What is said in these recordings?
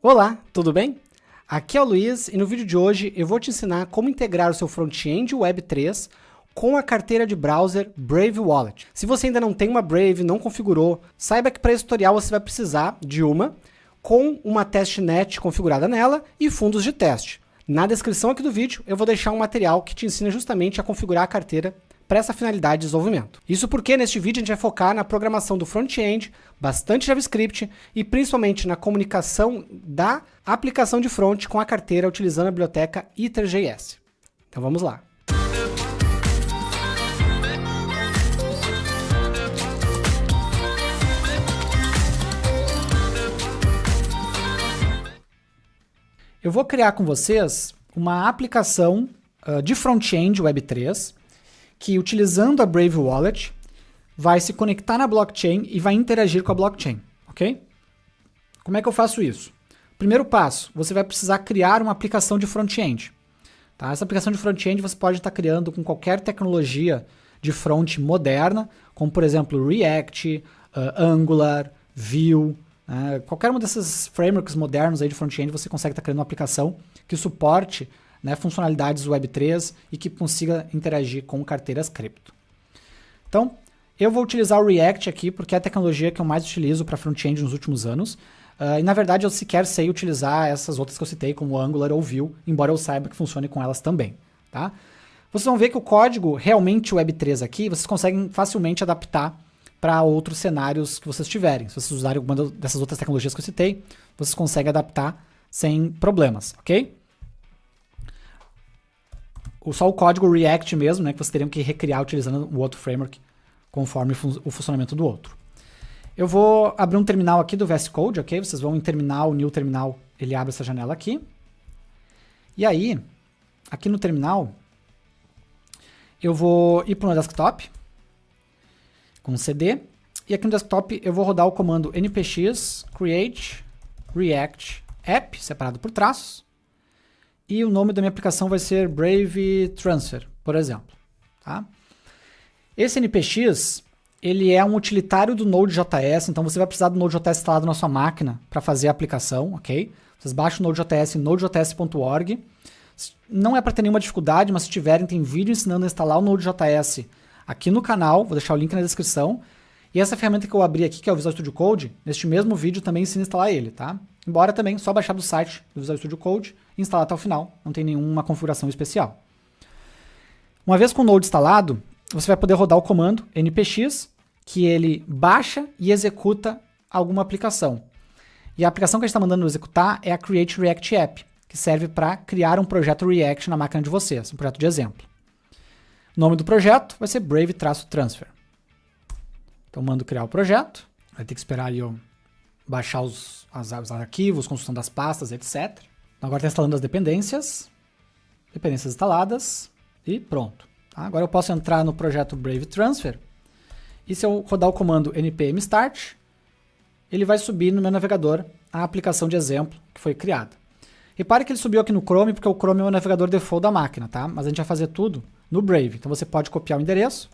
Olá, tudo bem? Aqui é o Luiz e no vídeo de hoje eu vou te ensinar como integrar o seu front-end Web3 com a carteira de browser Brave Wallet. Se você ainda não tem uma Brave, não configurou, saiba que para esse tutorial você vai precisar de uma com uma testnet configurada nela e fundos de teste. Na descrição aqui do vídeo eu vou deixar um material que te ensina justamente a configurar a carteira para essa finalidade de desenvolvimento. Isso porque neste vídeo a gente vai focar na programação do front-end, bastante JavaScript e principalmente na comunicação da aplicação de front com a carteira utilizando a biblioteca ItterJS. Então vamos lá. Eu vou criar com vocês uma aplicação de front-end Web3 que, utilizando a Brave Wallet, vai se conectar na blockchain e vai interagir com a blockchain, ok? Como é que eu faço isso? Primeiro passo, você vai precisar criar uma aplicação de front-end. Tá? Essa aplicação de front-end você pode estar criando com qualquer tecnologia de front moderna, como por exemplo React, Angular, Vue, qualquer um desses frameworks modernos aí de front-end você consegue estar criando uma aplicação que suporte funcionalidades Web3 e que consiga interagir com carteiras cripto. Então, eu vou utilizar o React aqui porque é a tecnologia que eu mais utilizo para front-end nos últimos anos. E na verdade eu sequer sei utilizar essas outras que eu citei, como Angular ou Vue, embora eu saiba que funcione com elas também. Tá? Vocês vão ver que o código realmente Web3 aqui, vocês conseguem facilmente adaptar para outros cenários que vocês tiverem. Se vocês usarem alguma dessas outras tecnologias que eu citei, vocês conseguem adaptar sem problemas, ok? Só o código React mesmo, que vocês teriam que recriar utilizando o outro framework, conforme o funcionamento do outro. Eu vou abrir um terminal aqui do VS Code, ok? Vocês vão em terminal, new terminal, ele abre essa janela aqui. E aí, aqui no terminal, eu vou ir para o desktop, com CD, e aqui no desktop eu vou rodar o comando npx create react app, separado por traços, e o nome da minha aplicação vai ser Brave Transfer, por exemplo. Tá? Esse npx, ele é um utilitário do Node.js, então você vai precisar do Node.js instalado na sua máquina para fazer a aplicação, ok? Vocês baixam o Node.js em nodejs.org. Não é para ter nenhuma dificuldade, mas se tiverem, tem vídeo ensinando a instalar o Node.js aqui no canal, vou deixar o link na descrição. E essa ferramenta que eu abri aqui, que é o Visual Studio Code, neste mesmo vídeo também ensina a instalar ele, tá? Embora também só baixar do site do Visual Studio Code e instalar até o final, não tem nenhuma configuração especial. Uma vez com o Node instalado, você vai poder rodar o comando npx, que ele baixa e executa alguma aplicação. E a aplicação que a gente está mandando executar é a Create React App, que serve para criar um projeto React na máquina de vocês, um projeto de exemplo. O nome do projeto vai ser Brave-Transfer. Então mando criar o projeto, vai ter que esperar ali eu baixar os arquivos, construção das pastas, etc. Então agora está instalando as dependências instaladas e pronto. Tá? Agora eu posso entrar no projeto Brave Transfer e se eu rodar o comando npm start, ele vai subir no meu navegador a aplicação de exemplo que foi criada. Repare que ele subiu aqui no Chrome porque o Chrome é o navegador default da máquina, tá? Mas a gente vai fazer tudo no Brave. Então você pode copiar o endereço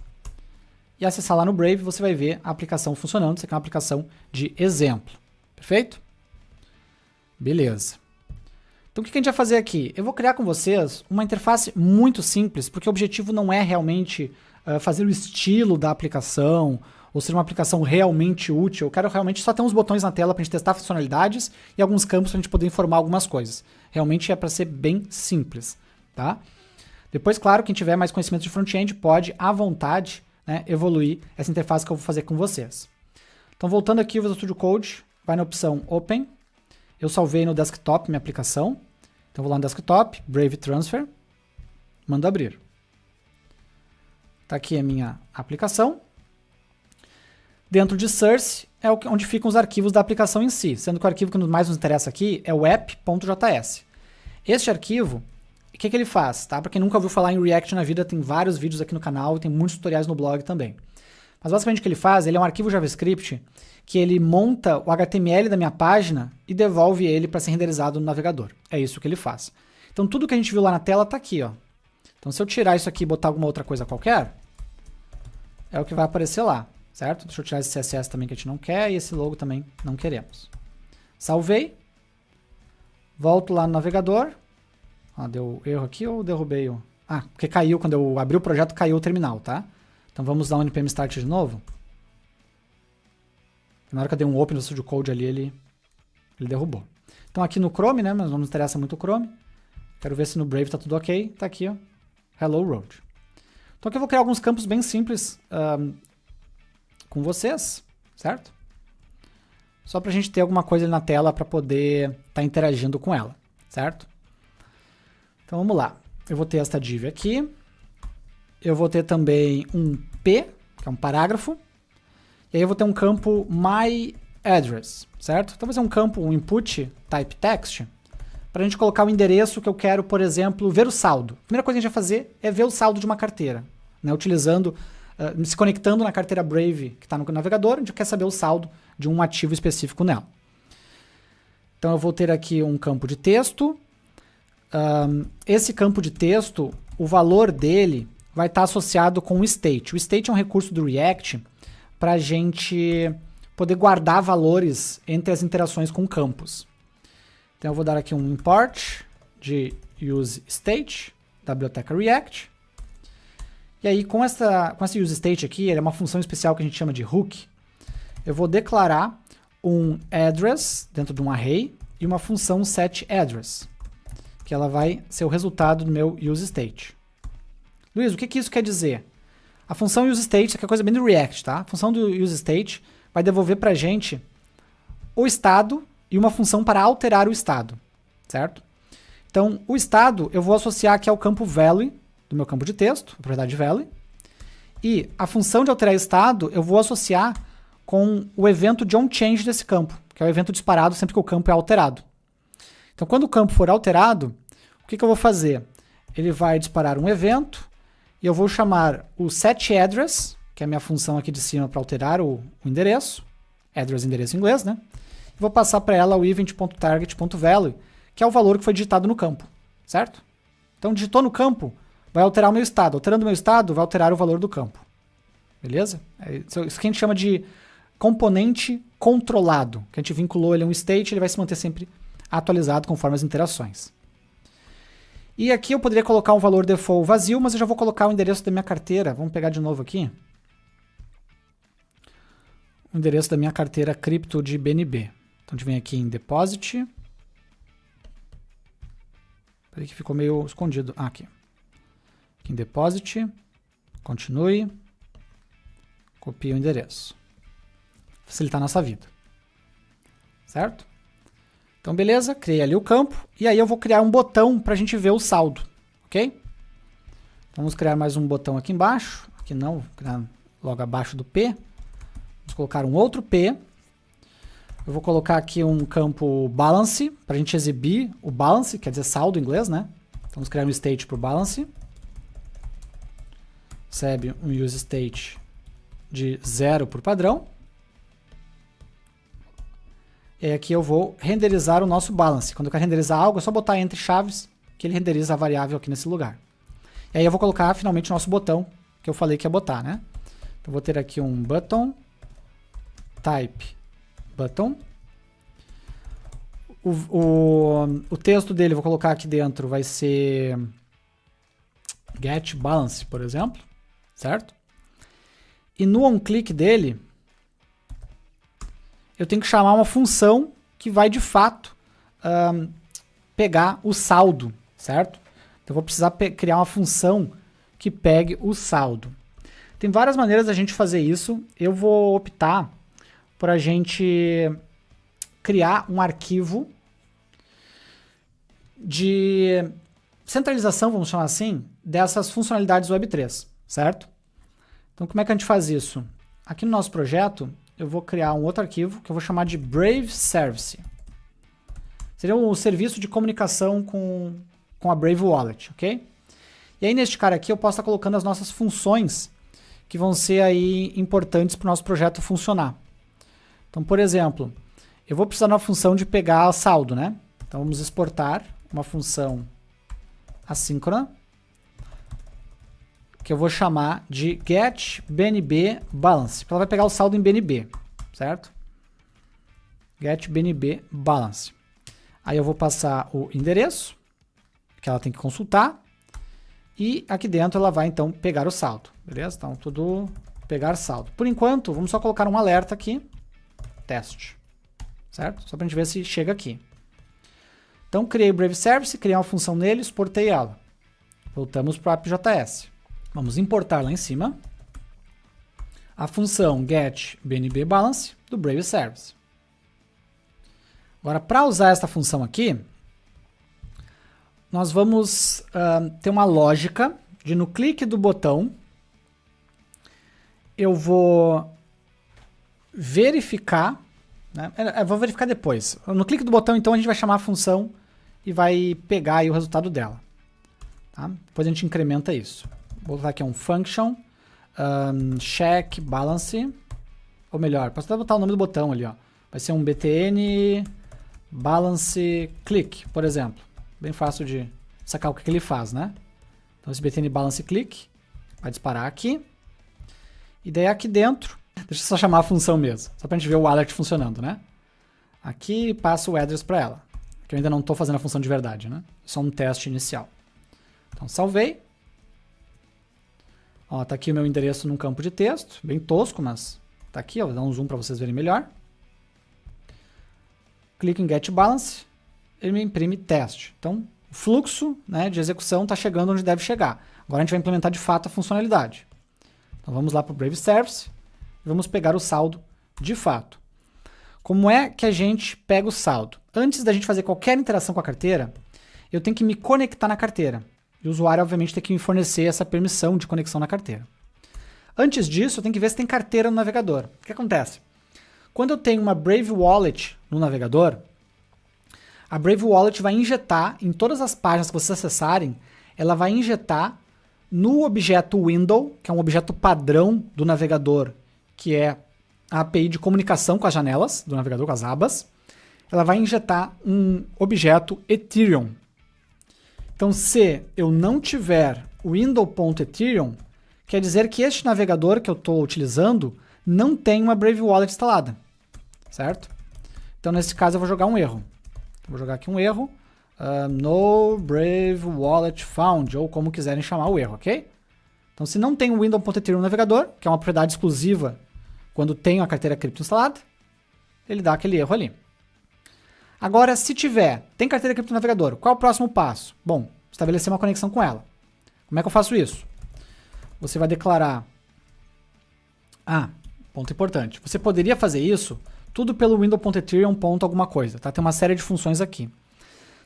e acessar lá no Brave, você vai ver a aplicação funcionando. Isso aqui é uma aplicação de exemplo. Perfeito? Beleza. Então o que a gente vai fazer aqui? Eu vou criar com vocês uma interface muito simples, porque o objetivo não é realmente fazer o estilo da aplicação, ou ser uma aplicação realmente útil. Eu quero realmente só ter uns botões na tela para a gente testar funcionalidades e alguns campos para a gente poder informar algumas coisas. Realmente é para ser bem simples. Tá? Depois, claro, quem tiver mais conhecimento de front-end pode, à vontade, evoluir essa interface que eu vou fazer com vocês. Então, voltando aqui ao Visual Studio Code, vai na opção Open. Eu salvei no desktop minha aplicação. Então, vou lá no desktop, Brave Transfer, mando abrir. Está aqui a minha aplicação. Dentro de Source é onde ficam os arquivos da aplicação em si, sendo que o arquivo que mais nos interessa aqui é o app.js. Este arquivo, o que ele faz? Tá? Para quem nunca ouviu falar em React na vida, tem vários vídeos aqui no canal e tem muitos tutoriais no blog também. Mas basicamente o que ele faz, ele é um arquivo JavaScript que ele monta o HTML da minha página e devolve ele para ser renderizado no navegador. É isso que ele faz. Então tudo que a gente viu lá na tela está aqui. Ó. Então se eu tirar isso aqui e botar alguma outra coisa qualquer, é o que vai aparecer lá. Certo? Deixa eu tirar esse CSS também que a gente não quer e esse logo também não queremos. Salvei. Volto lá no navegador. Deu erro aqui ou derrubei o... porque caiu, quando eu abri o projeto, caiu o terminal, tá? Então vamos dar um npm start de novo. Na hora que eu dei um open no Studio Code ali, ele derrubou. Então aqui no Chrome, né, mas não nos interessa muito o Chrome. Quero ver se no Brave tá tudo ok. Tá aqui, ó. Hello Road. Então aqui eu vou criar alguns campos bem simples com vocês, certo? Só pra gente ter alguma coisa ali na tela para poder estar interagindo com ela, certo? Então vamos lá. Eu vou ter esta div aqui. Eu vou ter também um P, que é um parágrafo. E aí eu vou ter um campo myAddress, certo? Então vai ser um campo, um input type text, para a gente colocar o endereço que eu quero, por exemplo, ver o saldo. A primeira coisa que a gente vai fazer é ver o saldo de uma carteira, né? Utilizando, se conectando na carteira Brave que está no navegador, a gente quer saber o saldo de um ativo específico nela. Então eu vou ter aqui um campo de texto. Esse campo de texto, o valor dele vai estar associado com o state. O state é um recurso do React para a gente poder guardar valores entre as interações com campos. Então eu vou dar aqui um import de useState da biblioteca React. E aí com essa useState aqui, ele é uma função especial que a gente chama de hook. Eu vou declarar um address dentro de um array e uma função setAddress, que ela vai ser o resultado do meu useState. Luiz, o que isso quer dizer? A função useState, isso aqui é coisa bem do React, tá? A função do useState vai devolver pra gente o estado e uma função para alterar o estado, certo? Então, o estado eu vou associar aqui ao campo value do meu campo de texto, a propriedade value, e a função de alterar estado eu vou associar com o evento de onChange desse campo, que é o evento disparado sempre que o campo é alterado. Então, quando o campo for alterado, o que eu vou fazer? Ele vai disparar um evento e eu vou chamar o setAddress, que é a minha função aqui de cima para alterar o endereço, address endereço em inglês, né? E vou passar para ela o event.target.value, que é o valor que foi digitado no campo, certo? Então, digitou no campo, vai alterar o meu estado. Alterando o meu estado, vai alterar o valor do campo. Beleza? Isso que a gente chama de componente controlado, que a gente vinculou ele a um state, ele vai se manter sempre atualizado conforme as interações. E aqui eu poderia colocar um valor default vazio, mas eu já vou colocar o endereço da minha carteira. Vamos pegar de novo aqui. O endereço da minha carteira cripto de BNB. Então a gente vem aqui em Deposit. Peraí que ficou meio escondido. Aqui. Aqui em Deposit. Continue. Copia o endereço. Facilitar a nossa vida. Certo? Então, beleza, criei ali o campo, e aí eu vou criar um botão para a gente ver o saldo, ok? Vamos criar mais um botão aqui embaixo, aqui não, vou criar logo abaixo do P, vamos colocar um outro P, eu vou colocar aqui um campo balance, para a gente exibir o balance, quer dizer saldo em inglês, né? Então, vamos criar um state para o balance, recebe um useState de 0 por padrão, e aqui eu vou renderizar o nosso balance. Quando eu quero renderizar algo, é só botar entre chaves, que ele renderiza a variável aqui nesse lugar. E aí eu vou colocar finalmente o nosso botão, que eu falei que ia botar, né? Então eu vou ter aqui um button, type button. O texto dele, eu vou colocar aqui dentro, vai ser get balance, por exemplo, certo? E no onClick dele, eu tenho que chamar uma função que vai, de fato, pegar o saldo, certo? Então, eu vou precisar criar uma função que pegue o saldo. Tem várias maneiras da gente fazer isso. Eu vou optar por a gente criar um arquivo de centralização, vamos chamar assim, dessas funcionalidades Web3, certo? Então, como é que a gente faz isso? Aqui no nosso projeto, eu vou criar um outro arquivo que eu vou chamar de Brave Service. Seria um serviço de comunicação com a Brave Wallet, ok? E aí neste cara aqui eu posso estar colocando as nossas funções que vão ser aí importantes para o nosso projeto funcionar. Então, por exemplo, eu vou precisar de uma função de pegar saldo, né? Então vamos exportar uma função assíncrona que eu vou chamar de getBNBBalance, porque ela vai pegar o saldo em BNB, certo? GetBNBBalance. Aí eu vou passar o endereço, que ela tem que consultar, e aqui dentro ela vai então pegar o saldo, beleza? Então tudo pegar saldo. Por enquanto, vamos só colocar um alerta aqui, teste, certo? Só para a gente ver se chega aqui. Então criei o Brave Service, criei uma função nele, exportei ela. Voltamos para o AppJS. Vamos importar lá em cima a função get BNB balance do Brave Service. Agora, para usar esta função aqui, nós vamos ter uma lógica de no clique do botão, eu vou verificar, né? Eu vou verificar depois. No clique do botão, então, a gente vai chamar a função e vai pegar aí o resultado dela. Tá? Depois a gente incrementa isso. Vou botar aqui um function, check balance, ou melhor, posso até botar o nome do botão ali, ó. Vai ser um btn balance click, por exemplo. Bem fácil de sacar o que ele faz, né? Então esse btn balance click vai disparar aqui. E daí aqui dentro, deixa eu só chamar a função mesmo, só pra gente ver o alert funcionando, né? Aqui passo o address para ela, que eu ainda não estou fazendo a função de verdade, né? Só um teste inicial. Então salvei. Ó, tá aqui o meu endereço num campo de texto, bem tosco, mas tá aqui, ó, vou dar um zoom para vocês verem melhor. Clico em Get Balance, ele me imprime teste. Então, o fluxo, né, de execução está chegando onde deve chegar. Agora a gente vai implementar de fato a funcionalidade. Então vamos lá para o Brave Service e vamos pegar o saldo de fato. Como é que a gente pega o saldo? Antes da gente fazer qualquer interação com a carteira, eu tenho que me conectar na carteira. E o usuário, obviamente, tem que me fornecer essa permissão de conexão na carteira. Antes disso, eu tenho que ver se tem carteira no navegador. O que acontece? Quando eu tenho uma Brave Wallet no navegador, a Brave Wallet vai injetar em todas as páginas que vocês acessarem, ela vai injetar no objeto window, que é um objeto padrão do navegador, que é a API de comunicação com as janelas do navegador, com as abas, ela vai injetar um objeto Ethereum. Então, se eu não tiver window.ethereum, quer dizer que este navegador que eu estou utilizando não tem uma Brave Wallet instalada, certo? Então, nesse caso, eu vou jogar um erro. Vou jogar aqui um erro, no Brave Wallet found, ou como quiserem chamar o erro, ok? Então, se não tem o window.ethereum no navegador, que é uma propriedade exclusiva quando tem a carteira cripto instalada, ele dá aquele erro ali. Agora, se tiver, tem carteira cripto no navegador, qual é o próximo passo? Bom, estabelecer uma conexão com ela. Como é que eu faço isso? Você vai declarar... ponto importante. Você poderia fazer isso tudo pelo window.ethereum alguma coisa, tá? Tem uma série de funções aqui.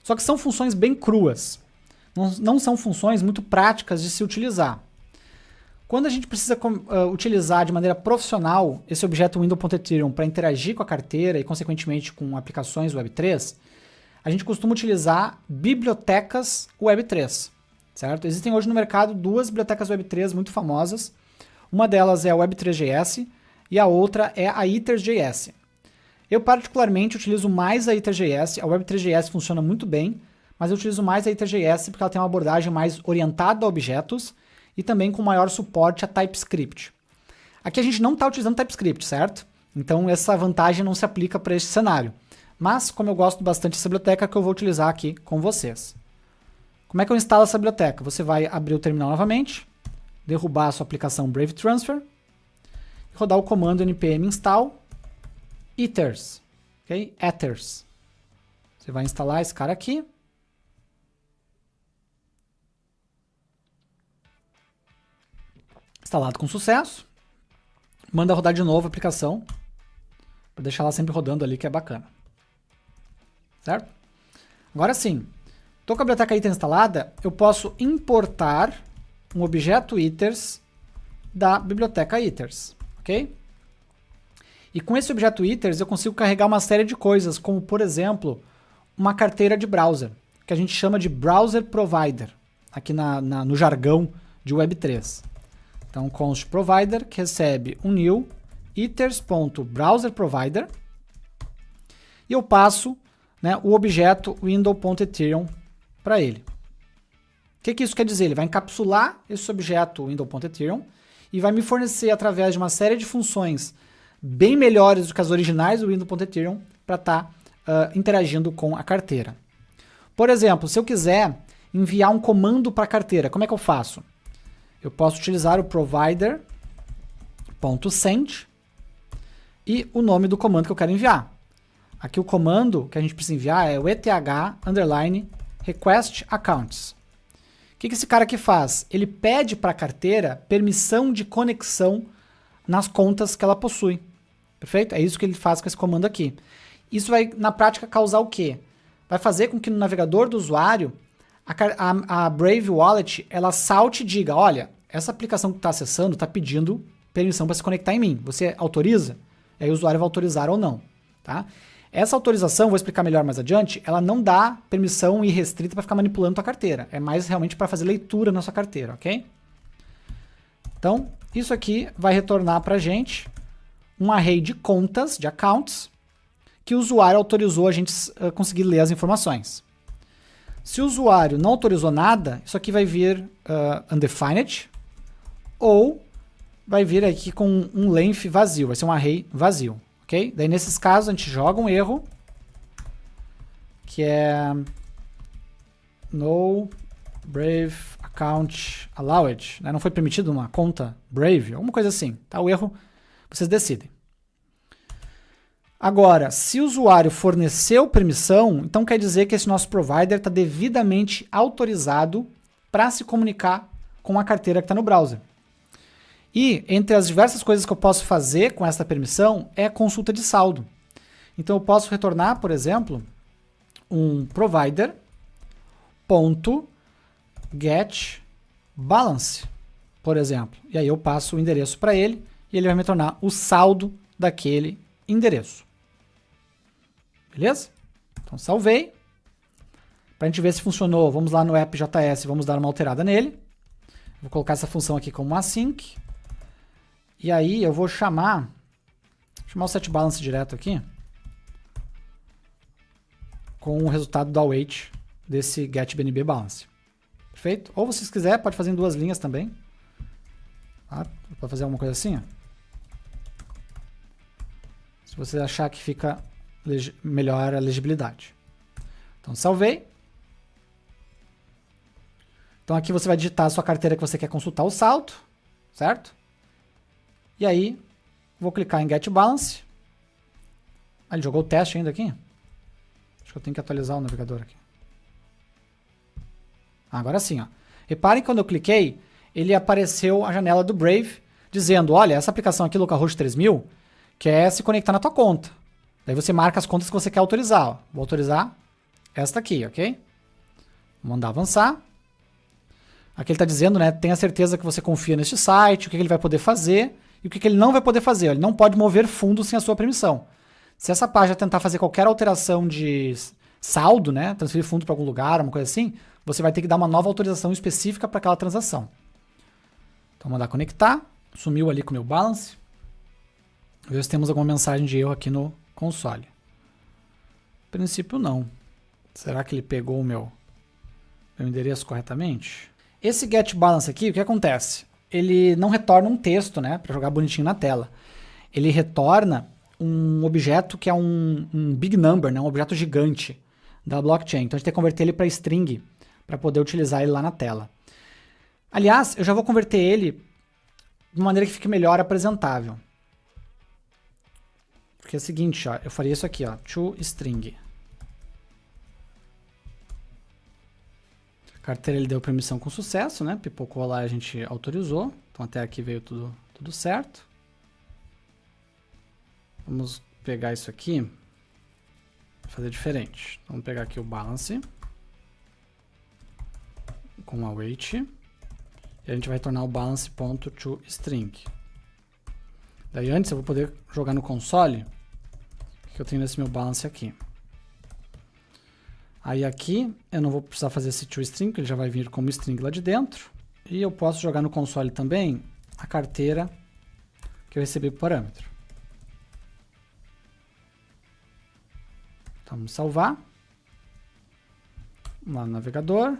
Só que são funções bem cruas. Não são funções muito práticas de se utilizar. Quando a gente precisa utilizar de maneira profissional esse objeto window.ethereum para interagir com a carteira e, consequentemente, com aplicações Web3, a gente costuma utilizar bibliotecas Web3, certo? Existem hoje no mercado duas bibliotecas Web3 muito famosas. Uma delas é a Web3.js e a outra é a Ethers.js. Eu, particularmente, utilizo mais a Ethers.js. A Web3.js funciona muito bem, mas eu utilizo mais a Ethers.js porque ela tem uma abordagem mais orientada a objetos e também com maior suporte a TypeScript. Aqui a gente não está utilizando TypeScript, certo? Então essa vantagem não se aplica para este cenário. Mas, como eu gosto bastante dessa biblioteca, que eu vou utilizar aqui com vocês. Como é que eu instalo essa biblioteca? Você vai abrir o terminal novamente, derrubar a sua aplicação Brave Transfer, e rodar o comando npm install ethers. Okay? Ethers. Você vai instalar esse cara aqui. Instalado com sucesso. Manda rodar de novo a aplicação, para deixar ela sempre rodando ali, que é bacana. Certo? Agora sim, estou com a biblioteca ethers instalada, eu posso importar um objeto ethers da biblioteca ethers, ok? E com esse objeto ethers eu consigo carregar uma série de coisas, como por exemplo, uma carteira de browser, que a gente chama de browser provider, aqui no jargão de Web3. Então, const provider, que recebe um new ethers.browserProvider, e eu passo, né, o objeto window.ethereum para ele. O que isso quer dizer? Ele vai encapsular esse objeto window.ethereum e vai me fornecer, através de uma série de funções bem melhores do que as originais do window.ethereum, para estar interagindo com a carteira. Por exemplo, se eu quiser enviar um comando para a carteira, como é que eu faço? Eu posso utilizar o provider.send e o nome do comando que eu quero enviar. Aqui o comando que a gente precisa enviar é o eth_request_accounts. O que esse cara aqui faz? Ele pede para a carteira permissão de conexão nas contas que ela possui. Perfeito? É isso que ele faz com esse comando aqui. Isso vai, na prática, causar o quê? Vai fazer com que no navegador do usuário, a Brave Wallet, ela salte e diga, olha, essa aplicação que está acessando está pedindo permissão para se conectar em mim. Você autoriza? E aí o usuário vai autorizar ou não. Tá? Essa autorização, vou explicar melhor mais adiante, ela não dá permissão irrestrita para ficar manipulando tua carteira. É mais realmente para fazer leitura na sua carteira, ok? Então, isso aqui vai retornar para a gente um array de contas, de accounts, que o usuário autorizou a gente conseguir ler as informações. Se o usuário não autorizou nada, isso aqui vai vir undefined, ou vai vir aqui com um length vazio, vai ser um array vazio, ok? Daí nesses casos a gente joga um erro, que é no Brave account allowed, né? Não foi permitido uma conta Brave, alguma coisa assim, tá? O erro, vocês decidem. Agora, se o usuário forneceu permissão, então quer dizer que esse nosso provider está devidamente autorizado para se comunicar com a carteira que está no browser. E entre as diversas coisas que eu posso fazer com essa permissão é a consulta de saldo. Então eu posso retornar, por exemplo, um provider.getBalance, por exemplo. E aí eu passo o endereço para ele e ele vai me retornar o saldo daquele endereço. Beleza? Então salvei. Para a gente ver se funcionou, vamos lá no app.js, vamos dar uma alterada nele. Vou colocar essa função aqui como async. E aí eu vou chamar o setBalance direto aqui com o resultado do await desse getBNBBalance. Perfeito? Ou se vocês quiserem, pode fazer em duas linhas também. Tá? Pode fazer alguma coisa assim. Ó. Se você achar que fica melhor a legibilidade. Então salvei. Então aqui você vai digitar a sua carteira que você quer consultar o saldo, certo? E aí vou clicar em Get Balance. Ah, ele jogou o teste ainda aqui? Acho que eu tenho que atualizar o navegador aqui. Agora sim, ó. Reparem que quando eu cliquei, ele apareceu a janela do Brave dizendo, olha, essa aplicação aqui, Localhost 3000, quer se conectar na tua conta. Daí você marca as contas que você quer autorizar. Ó. Vou autorizar esta aqui, ok? Vou mandar avançar. Aqui ele está dizendo, né, tenha certeza que você confia neste site, o que ele vai poder fazer e o que ele não vai poder fazer. Ele não pode mover fundos sem a sua permissão. Se essa página tentar fazer qualquer alteração de saldo, né, transferir fundo para algum lugar, uma coisa assim, você vai ter que dar uma nova autorização específica para aquela transação. Então, mandar conectar. Sumiu ali com o meu balance. Ver se temos alguma mensagem de erro aqui no console. A princípio, não. Será que ele pegou o meu endereço corretamente? Esse getBalance aqui, o que acontece? Ele não retorna um texto, né, para jogar bonitinho na tela. Ele retorna um objeto que é um big number, né, um objeto gigante da blockchain. Então a gente tem que converter ele para string para poder utilizar ele lá na tela. Aliás, eu já vou converter ele de maneira que fique melhor apresentável. Porque é o seguinte, ó, eu faria isso aqui, ó, toString. A carteira ele deu permissão com sucesso, né? Pipocou lá, a gente autorizou. Então até aqui veio tudo certo. Vamos pegar isso aqui e fazer diferente. Vamos pegar aqui o balance com o await e a gente vai tornar o balance.toString. Daí antes eu vou poder jogar no console que eu tenho nesse meu balance aqui. Aí aqui eu não vou precisar fazer esse toString, que ele já vai vir como string lá de dentro. E eu posso jogar no console também a carteira que eu recebi por parâmetro. Então vamos salvar. Vamos lá no navegador.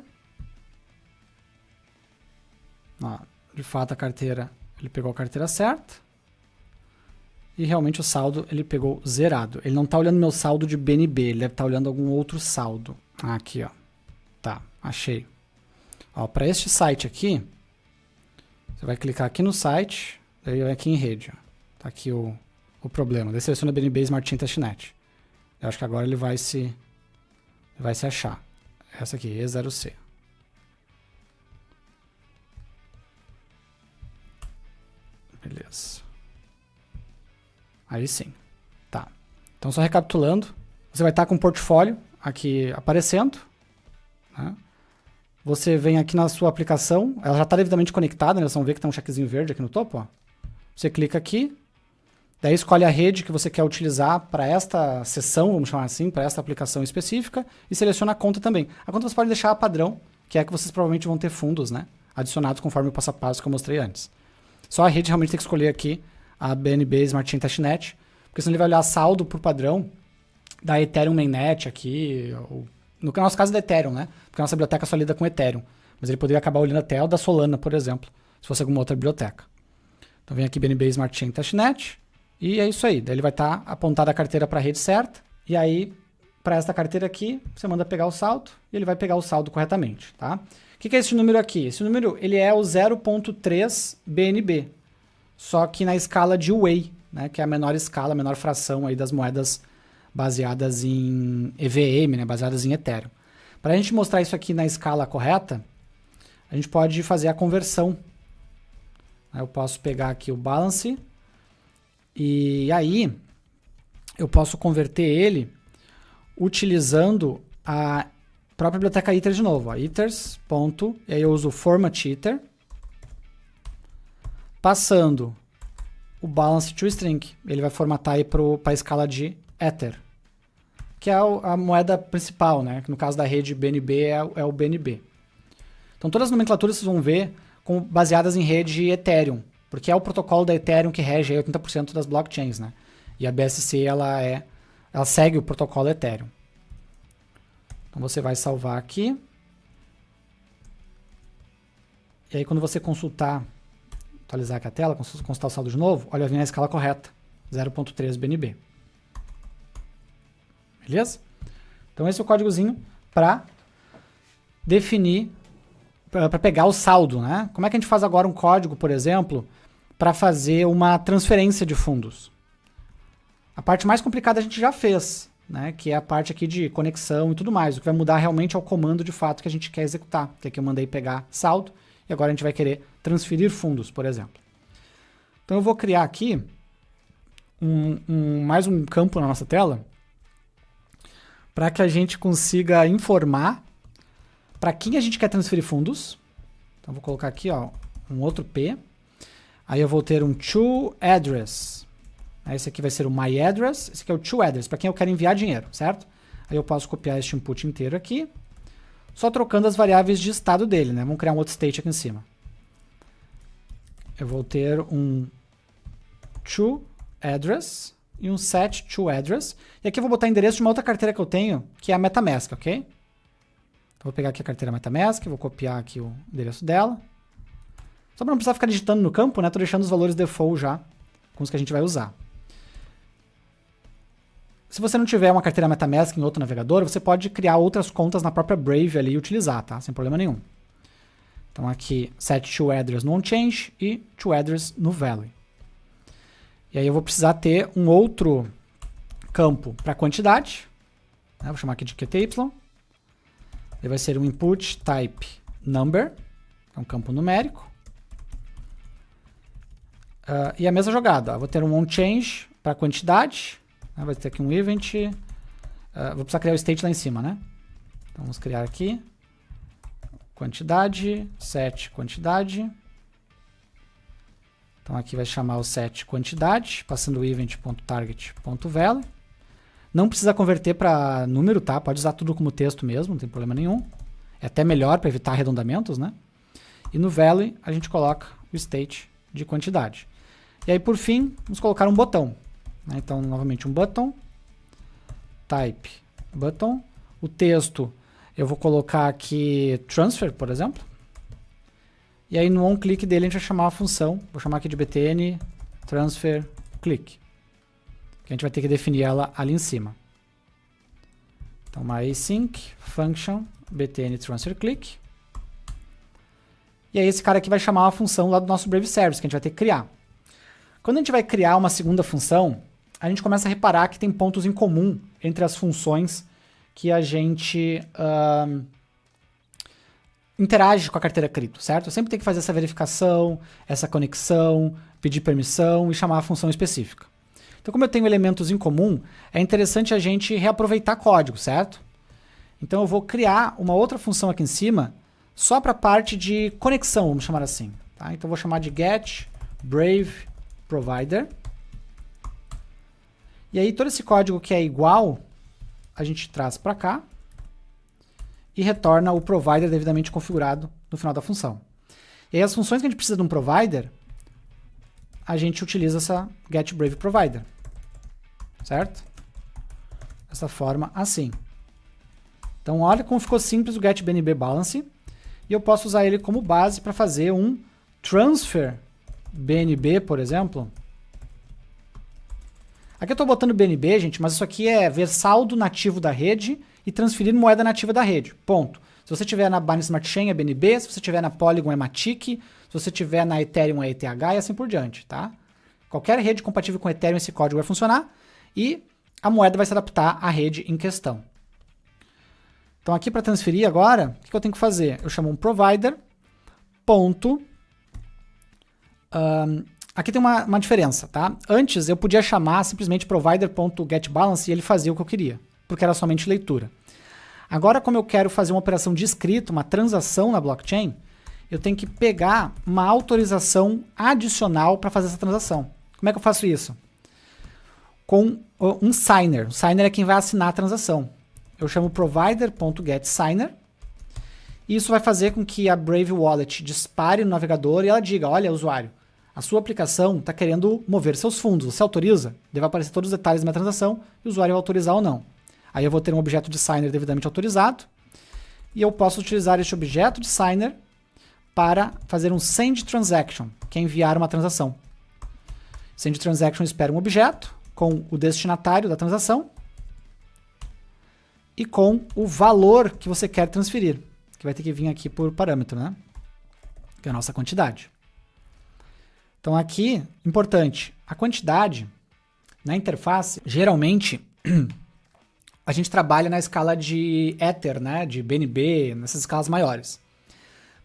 Ó, de fato a carteira, ele pegou a carteira certa. E realmente o saldo ele pegou zerado. Ele não está olhando meu saldo de BNB, ele deve estar olhando algum outro saldo. Aqui, ó. Tá, achei. Ó, para este site aqui, você vai clicar aqui no site, daí vai aqui em rede. Ó. Tá aqui o problema. Daí seleciona BNB Smart Chain Testnet. Eu acho que agora ele vai se achar. Essa aqui, E0C. Beleza. Aí sim. Tá. Então, só recapitulando, você vai estar com o portfólio aqui aparecendo. Né? Você vem aqui na sua aplicação, ela já está devidamente conectada, né? Vocês vão ver que tem um checkzinho verde aqui no topo. Ó. Você clica aqui, daí escolhe a rede que você quer utilizar para esta sessão, vamos chamar assim, para esta aplicação específica, e seleciona a conta também. A conta você pode deixar a padrão, que é que vocês provavelmente vão ter fundos, né? Adicionados conforme o passo a passo que eu mostrei antes. Só a rede realmente tem que escolher aqui a BNB Smart Chain Testnet, porque senão ele vai olhar saldo por padrão da Ethereum Mainnet aqui, ou, no nosso caso da Ethereum, né? Porque a nossa biblioteca só lida com Ethereum, mas ele poderia acabar olhando até o da Solana, por exemplo, se fosse alguma outra biblioteca. Então vem aqui BNB Smart Chain Testnet, e é isso aí. Daí ele vai estar apontado a carteira para a rede certa, e aí para esta carteira aqui, você manda pegar o saldo, e ele vai pegar o saldo corretamente, tá? O que é esse número aqui? Esse número ele é o 0.3 BNB, só que na escala de Wei, né, que é a menor escala, a menor fração aí das moedas baseadas em EVM, né, baseadas em Ethereum. Para a gente mostrar isso aqui na escala correta, a gente pode fazer a conversão. Eu posso pegar aqui o balance e aí eu posso converter ele utilizando a própria biblioteca Ether de novo. Ó, ethers. E aí eu uso format ether, passando o balance to string. Ele vai formatar aí para a escala de Ether, que é a moeda principal, né? Que no caso da rede BNB é o BNB. Então todas as nomenclaturas vocês vão ver baseadas em rede Ethereum, porque é o protocolo da Ethereum que rege aí 80% das blockchains, né? E a BSC ela segue o protocolo Ethereum. Então você vai salvar aqui. E aí quando você atualizar aqui a tela, consultar o saldo de novo, olha, vem a escala correta, 0.3 BNB. Beleza? Então esse é o códigozinho para definir, para pegar o saldo, né? Como é que a gente faz agora um código, por exemplo, para fazer uma transferência de fundos? A parte mais complicada a gente já fez, né? Que é a parte aqui de conexão e tudo mais. O que vai mudar realmente é o comando de fato que a gente quer executar, que aqui eu mandei pegar saldo e agora a gente vai querer transferir fundos, por exemplo. Então eu vou criar aqui mais um campo na nossa tela para que a gente consiga informar para quem a gente quer transferir fundos. Então eu vou colocar aqui, ó, um outro P. Aí eu vou ter um toAddress. Esse aqui vai ser o myAddress. Esse aqui é o toAddress, para quem eu quero enviar dinheiro, certo? Aí eu posso copiar este input inteiro aqui, só trocando as variáveis de estado dele, né? Vamos criar um outro state aqui em cima. Eu vou ter um toAddress e um set toAddress. E aqui eu vou botar o endereço de uma outra carteira que eu tenho, que é a MetaMask, ok? Então, vou pegar aqui a carteira MetaMask, vou copiar aqui o endereço dela. Só para não precisar ficar digitando no campo, né? Tô deixando os valores default já, com os que a gente vai usar. Se você não tiver uma carteira MetaMask em outro navegador, você pode criar outras contas na própria Brave ali e utilizar, tá? Sem problema nenhum. Então aqui, set toAddress no onChange e toAddress no Valley. E aí eu vou precisar ter um outro campo para quantidade. Né? Vou chamar aqui de QTY. Ele vai ser um input type number, é um campo numérico. E a mesma jogada. Vou ter um onChange para quantidade. Vai ter aqui um event. Vou precisar criar o state lá em cima, né? Então vamos criar aqui. Quantidade, set quantidade. Então aqui vai chamar o set quantidade, passando o event.target.value. Não precisa converter para número, tá? Pode usar tudo como texto mesmo, não tem problema nenhum. É até melhor para evitar arredondamentos, né? E no value a gente coloca o state de quantidade. E aí por fim, vamos colocar um botão. Então novamente um button, type button. O texto eu vou colocar aqui transfer, por exemplo. E aí no onClick dele a gente vai chamar uma função, vou chamar aqui de btn transfer click. que a gente vai ter que definir ela ali em cima. Então, uma async function btn transfer click. E aí esse cara aqui vai chamar uma função lá do nosso Brave Service, que a gente vai ter que criar. Quando a gente vai criar uma segunda função, a gente começa a reparar que tem pontos em comum entre as funções que a gente interage com a carteira cripto, certo? Eu sempre tenho que fazer essa verificação, essa conexão, pedir permissão e chamar a função específica. Então, como eu tenho elementos em comum, é interessante a gente reaproveitar código, certo? Então, eu vou criar uma outra função aqui em cima só para a parte de conexão, vamos chamar assim. Tá? Então, eu vou chamar de getBraveProvider. E aí, todo esse código que é igual, a gente traz para cá e retorna o provider devidamente configurado no final da função. E aí, as funções que a gente precisa de um provider, a gente utiliza essa getBraveProvider, certo? Dessa forma, assim. Então, olha como ficou simples o getBNBBalance. E eu posso usar ele como base para fazer um transfer BNB, por exemplo. Aqui eu estou botando BNB, gente, mas isso aqui é ver saldo nativo da rede e transferir moeda nativa da rede. Ponto. Se você tiver na Binance Smart Chain é BNB, se você tiver na Polygon é Matic, se você tiver na Ethereum é ETH e assim por diante, tá? Qualquer rede compatível com Ethereum esse código vai funcionar e a moeda vai se adaptar à rede em questão. Então aqui para transferir agora, o que eu tenho que fazer? Eu chamo um provider, ponto, aqui tem uma diferença, tá? Antes eu podia chamar simplesmente provider.getBalance e ele fazia o que eu queria, porque era somente leitura. Agora, como eu quero fazer uma operação de escrita, uma transação na blockchain, eu tenho que pegar uma autorização adicional para fazer essa transação. Como é que eu faço isso? Com um signer. O signer é quem vai assinar a transação. Eu chamo provider.getSigner e isso vai fazer com que a Brave Wallet dispare no navegador e ela diga, olha, usuário, a sua aplicação está querendo mover seus fundos, você autoriza? Deve aparecer todos os detalhes da minha transação e o usuário vai autorizar ou não. Aí eu vou ter um objeto de signer devidamente autorizado e eu posso utilizar este objeto de signer para fazer um send transaction, que é enviar uma transação. Send transaction espera um objeto com o destinatário da transação e com o valor que você quer transferir, que vai ter que vir aqui por parâmetro, né? Que é a nossa quantidade. Então aqui, importante, a quantidade na interface, geralmente a gente trabalha na escala de Ether, né? De BNB, nessas escalas maiores.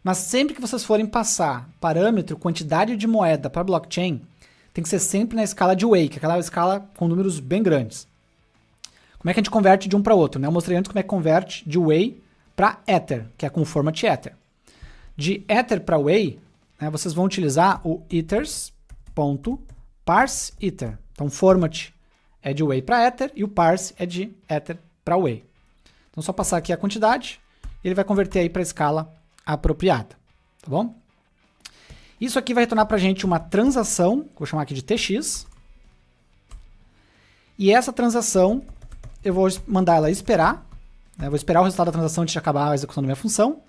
Mas sempre que vocês forem passar parâmetro, quantidade de moeda para blockchain, tem que ser sempre na escala de Wei, que é aquela escala com números bem grandes. Como é que a gente converte de um para outro? Né? Eu mostrei antes como é que converte de Wei para Ether, que é com o format Ether. De Ether para Wei, né, vocês vão utilizar o ethers.parseEther. Então, o format é de Wei para Ether e o parse é de Ether para Wei. Então, só passar aqui a quantidade e ele vai converter aí para a escala apropriada. Tá bom? Isso aqui vai retornar para a gente uma transação, vou chamar aqui de TX. E essa transação, eu vou mandar ela esperar. Né? Vou esperar o resultado da transação antes de acabar a execução da minha função.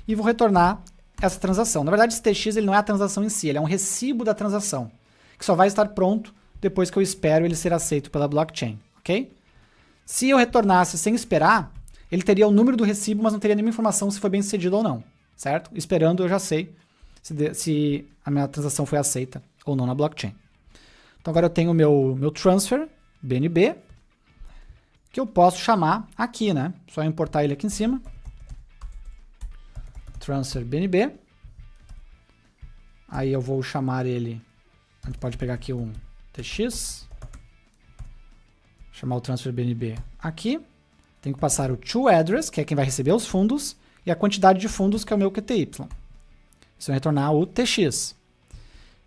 E vou retornar essa transação. Na verdade, esse TX ele não é a transação em si, ele é um recibo da transação, que só vai estar pronto depois que eu espero ele ser aceito pela blockchain. Ok? Se eu retornasse sem esperar, ele teria o número do recibo, mas não teria nenhuma informação se foi bem sucedido ou não. Certo? Esperando, eu já sei se a minha transação foi aceita ou não na blockchain. Então agora eu tenho o meu transfer, BNB, que eu posso chamar aqui, né? Só importar ele aqui em cima. Transfer BNB. Aí eu vou chamar ele, a gente pode pegar aqui um TX, chamar o transfer BNB aqui. Tenho que passar o toAddress, que é quem vai receber os fundos, e a quantidade de fundos, que é o meu QTY. Isso vai retornar o TX.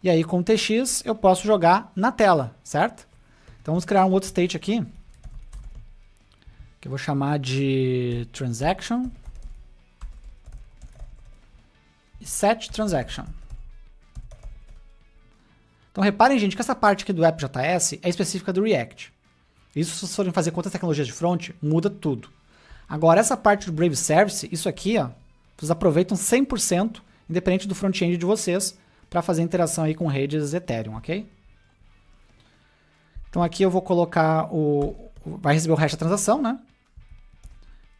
E aí, com o TX, eu posso jogar na tela, certo? Então, vamos criar um outro state aqui, que eu vou chamar de transaction e set transaction. Então, reparem, gente, que essa parte aqui do app.js é específica do React. Isso, se vocês forem fazer com outras tecnologias de front, muda tudo. Agora, essa parte do Brave Service, isso aqui, ó, vocês aproveitam 100%, independente do front-end de vocês, para fazer interação aí com redes Ethereum, ok? Então aqui eu vou colocar vai receber o hash da transação, né?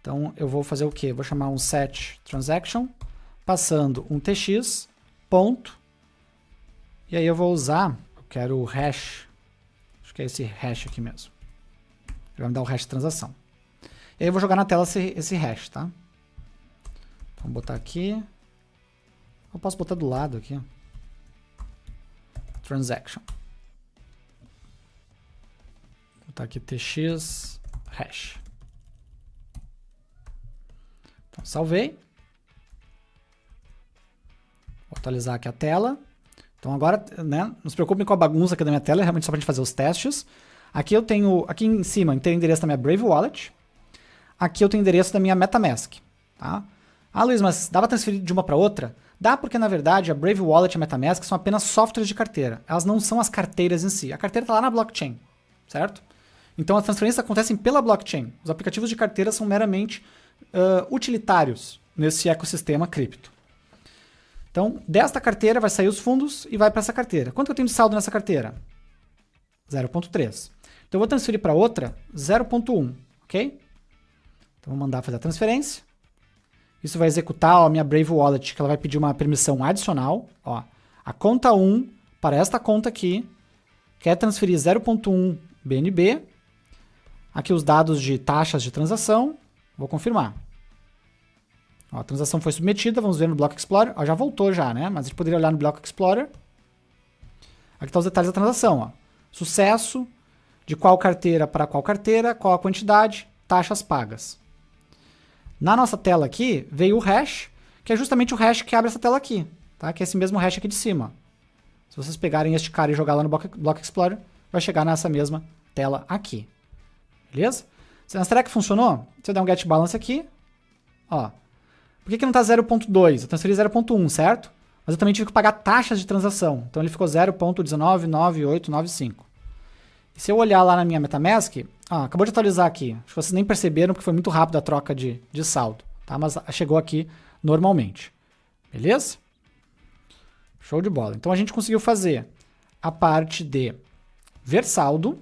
Então eu vou fazer o quê? Vou chamar um set transaction, passando um tx, ponto, e aí eu vou usar, eu quero o hash, acho que é esse hash aqui mesmo. Ele vai me dar o hash de transação. E aí eu vou jogar na tela esse hash, tá? Vamos botar aqui. Eu posso botar do lado aqui, ó. Transaction. Vou botar aqui tx hash. Então, salvei. Vou atualizar aqui a tela. Então agora, né, não se preocupem com a bagunça aqui da minha tela, é realmente só para a gente fazer os testes. Aqui eu tenho, aqui em cima, eu tenho o endereço da minha Brave Wallet. Aqui eu tenho o endereço da minha MetaMask, tá? Ah, Luiz, mas dá para transferir de uma para outra? Dá, porque na verdade a Brave Wallet e a MetaMask são apenas softwares de carteira. Elas não são as carteiras em si. A carteira está lá na blockchain, certo? Então as transferências acontecem pela blockchain. Os aplicativos de carteira são meramente utilitários nesse ecossistema cripto. Então, desta carteira vai sair os fundos e vai para essa carteira. Quanto eu tenho de saldo nessa carteira? 0.3. Então eu vou transferir para outra 0.1, ok? Então vou mandar fazer a transferência. Isso vai executar a minha Brave Wallet, que ela vai pedir uma permissão adicional. Ó, a conta 1 para esta conta aqui quer transferir 0.1 BNB. Aqui os dados de taxas de transação. Vou confirmar. Ó, a transação foi submetida, vamos ver no Block Explorer. Ó, já voltou já, né? Mas a gente poderia olhar no Block Explorer. Aqui estão os detalhes da transação. Ó. Sucesso, de qual carteira para qual carteira, qual a quantidade, taxas pagas. Na nossa tela aqui, veio o hash, que é justamente o hash que abre essa tela aqui, tá? Que é esse mesmo hash aqui de cima. Se vocês pegarem este cara e jogar lá no Block Explorer, vai chegar nessa mesma tela aqui. Beleza? Será que funcionou? Se eu der um get balance aqui, ó. Por que não está 0.2? Eu transferi 0.1, certo? Mas eu também tive que pagar taxas de transação. Então ele ficou 0.1998895. E se eu olhar lá na minha MetaMask, acabou de atualizar aqui. Acho que vocês nem perceberam porque foi muito rápido a troca de saldo, tá? Mas chegou aqui normalmente. Beleza? Show de bola. Então a gente conseguiu fazer a parte de ver saldo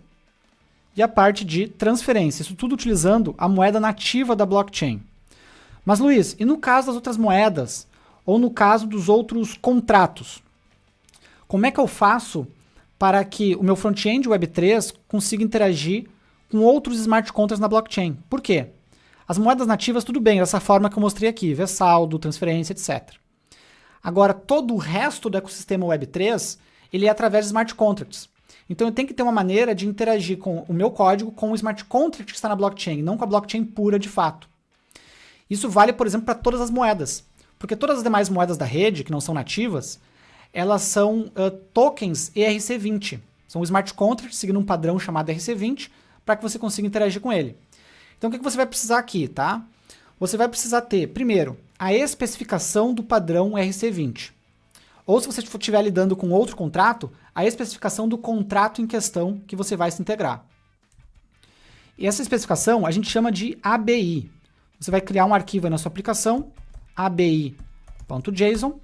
e a parte de transferência. Isso tudo utilizando a moeda nativa da blockchain. Mas Luiz, e no caso das outras moedas? Ou no caso dos outros contratos? Como é que eu faço para que o meu front-end Web3 consiga interagir com outros smart contracts na blockchain? Por quê? As moedas nativas, tudo bem, dessa forma que eu mostrei aqui, ver saldo, transferência, etc. Agora, todo o resto do ecossistema Web3, ele é através de smart contracts. Então eu tenho que ter uma maneira de interagir com o meu código com o smart contract que está na blockchain, não com a blockchain pura de fato. Isso vale, por exemplo, para todas as moedas. Porque todas as demais moedas da rede, que não são nativas, elas são tokens ERC20. São smart contracts seguindo um padrão chamado ERC20 para que você consiga interagir com ele. Então o que você vai precisar aqui, tá? Você vai precisar ter, primeiro, a especificação do padrão ERC20. Ou se você estiver lidando com outro contrato, a especificação do contrato em questão que você vai se integrar. E essa especificação a gente chama de ABI. Você vai criar um arquivo aí na sua aplicação, abi.json,